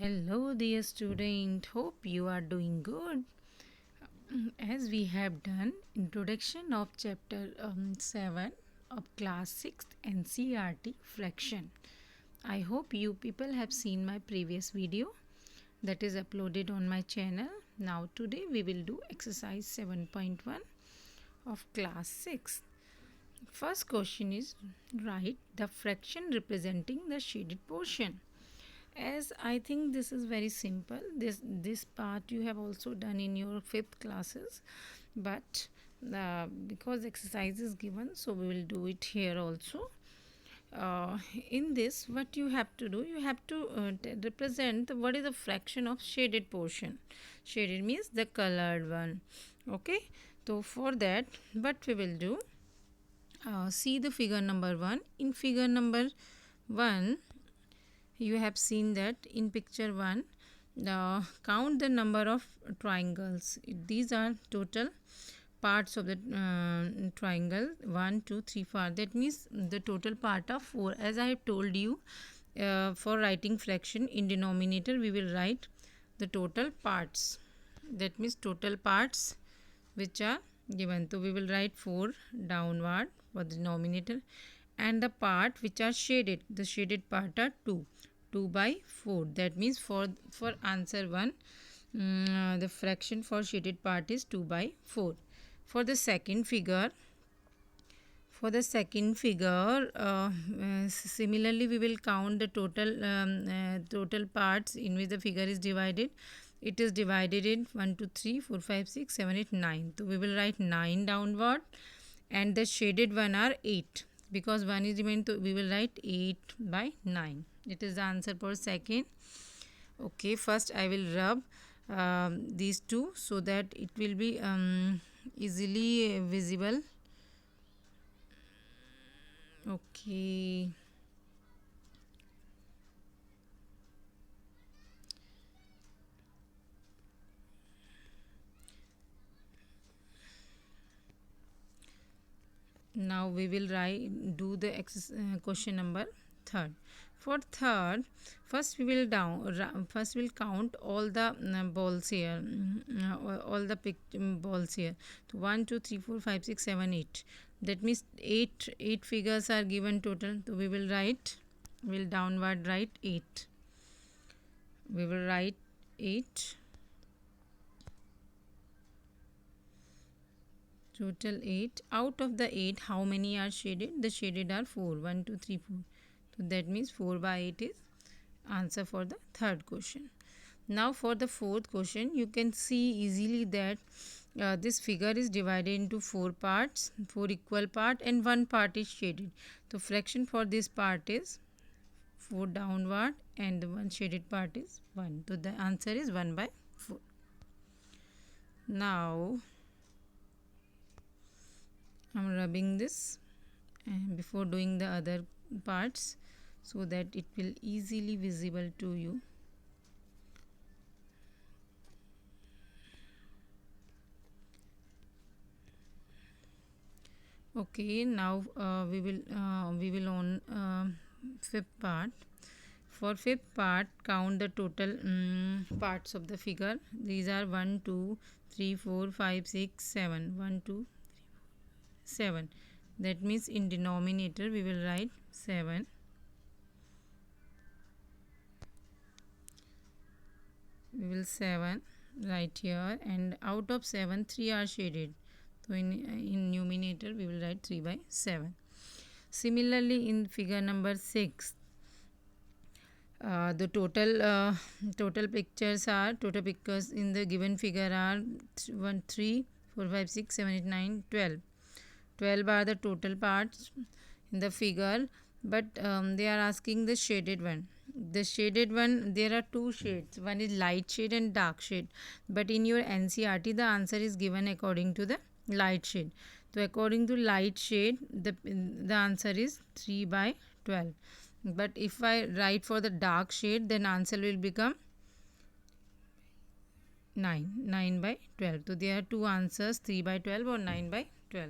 Hello, dear student. Hope you are doing good. As we have done introduction of chapter 7 of class 6th NCRT fraction. I hope you people have seen my previous video that is uploaded on my channel. Now today we will do exercise 7.1 of class 6. First question is write the fraction representing the shaded portion. As I think this is very simple, this part you have also done in your fifth classes, but because exercise is given, so we will do it here also. In this, what you have to do, you have to represent what is the fraction of shaded portion. Shaded means the colored one. Okay, so for that, what we will do, see the figure number 1. In figure number 1, you have seen that in picture 1, count the number of triangles. These are total parts of the triangle 1 2 3 4. That means the total part of 4. As I have told you, for writing fraction in denominator we will write the total parts. That means total parts which are given. So we will write 4 downward for the denominator, and the part which are shaded, the shaded part are 2 by 4. That means for answer 1, the fraction for shaded part is 2 by 4. For the second figure, similarly we will count the total parts in which the figure is divided. It is divided in 1 2 3 4 5 6 7 8 9. So we will write 9 downward, and the shaded one are 8, because 1 is remaining, so we will write 8 by 9. It is the answer for second. Okay, first I will rub these two so that it will be easily visible. Okay. Now we will do the question number 3rd. For third, first we will count all the balls here, all the balls here. So 1 2 3 4 5 6 7 8. That means 8 figures are given total. So we will downward write 8. We will write 8. Total 8. Out of the 8, how many are shaded? The shaded are 4. 1 2 3 4. So that means 4 by 8 is answer for the third question. Now for the fourth question, you can see easily that this figure is divided into 4 parts, 4 equal part, and 1 part is shaded. So fraction for this part is 4 downward, and the one shaded part is 1. So the answer is 1 by 4. Now I am rubbing this before doing the other parts so that it will easily visible to you. Okay, now we will on fifth part. For fifth part, count the total parts of the figure. These are 1 2 3 4 5 6 7. 1 2 7. That means in denominator we will write 7. We will 7 right here, and out of 7, 3 are shaded. So in numerator we will write 3 by 7. Similarly, in figure number 6, the total pictures in the given figure are 1 3 4 5 6 7 8 9 12. 12 are the total parts in the figure, but they are asking the shaded one. The shaded one, there are 2 shades. One is light shade and dark shade. But in your NCRT, the answer is given according to the light shade. So according to light shade, the answer is 3 by 12. But if I write for the dark shade, then answer will become 9 by 12. So there are 2 answers, 3 by 12 or 9 by 12.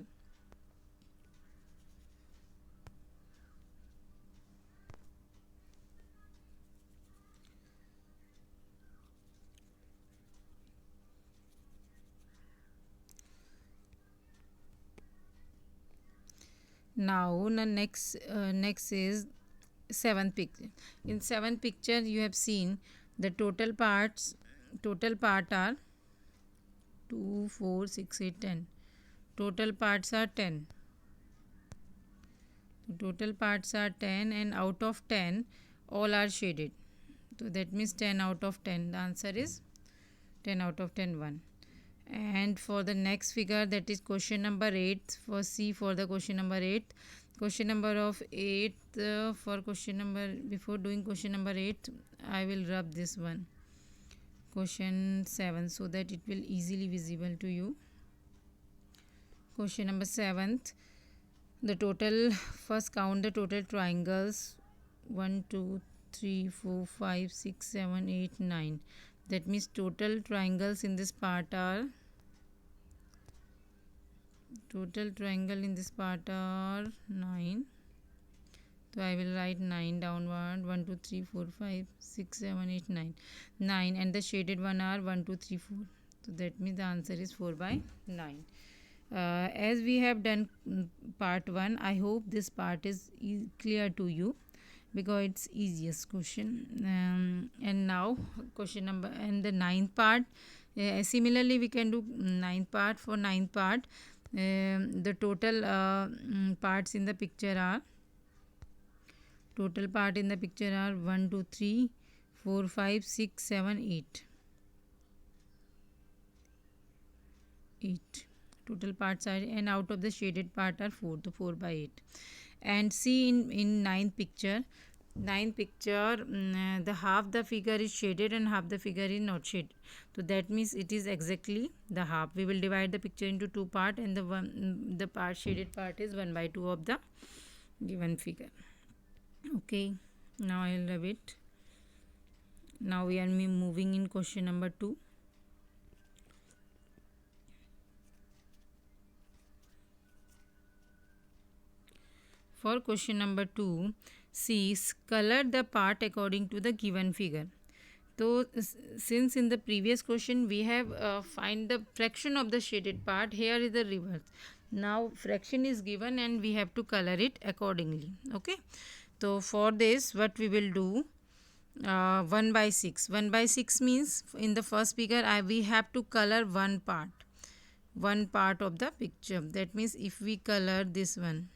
Now the next is seventh picture. In seventh picture you have seen the total part are 2 4 6 8 10. Total parts are 10. Total parts are 10 and out of 10 all are shaded. So that means 10 out of 10. The answer is 10 out of 10 1. And for the next figure, that is question number 8. For C, for the question number 8. Question number of 8 for question number, before doing question number 8, I will rub this one. Question 7 so that it will easily visible to you. Question number 7th. The total, first count the total triangles 1 2 3 4 5 6 7 8 9. That means total triangles in this part are, total triangle in this part are 9. So I will write 9 downward. 1 2 3 4 5 6 7 8 9. 9 and the shaded one are 1 2 3 4. So that means the answer is 4 by 9. As we have done part 1, I hope this part is clear to you because it's easiest question. And now question number and the ninth part. Similarly we can do ninth part. For ninth part, the total parts in the picture are, total part in the picture are 1 2 3 4 5 6 7 8. 8 total parts are, and out of the shaded part are 4, so 4 by 8. And see in ninth picture, the half the figure is shaded and half the figure is not shaded. So that means it is exactly the half. We will divide the picture into two part, and the part shaded part is 1 by 2 of the given figure. Okay, now I will rub it. Now we are moving in question number 2. For question number 2, see, color the part according to the given figure. So since in the previous question we have find the fraction of the shaded part, here is the reverse. Now fraction is given and we have to color it accordingly. Okay. So for this what we will do, 1 by 6. 1 by 6 means in the first figure we have to color one part of the picture. That means if we color this one,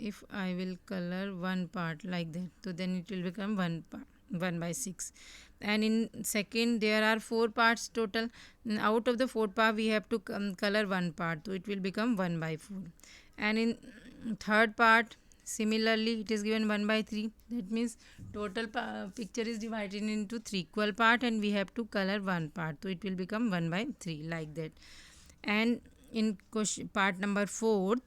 if I will color one part like that, so then it will become 1 by 6. And in second there are 4 parts total. Out of the 4 part we have to color one part, so it will become 1 by 4. And in third part similarly it is given 1 by 3. That means total picture is divided into 3 equal part and we have to color one part, so it will become 1 by 3 like that. And in question part number 4,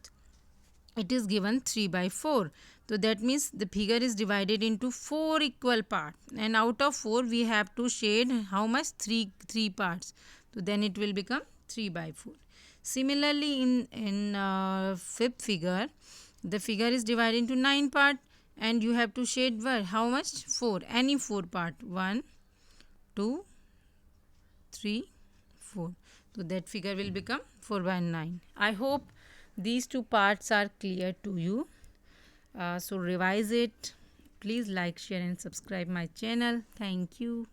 it is given 3 by 4. So that means the figure is divided into 4 equal parts, and out of 4 we have to shade how much, 3 parts. So then it will become 3 by 4. Similarly in fifth figure, the figure is divided into 9 parts and you have to shade how much, 4, any 4 part, 1 2 3 4. So that figure will become 4 by 9. I hope these two parts are clear to you. So revise it. Please like, share and subscribe my channel. Thank you.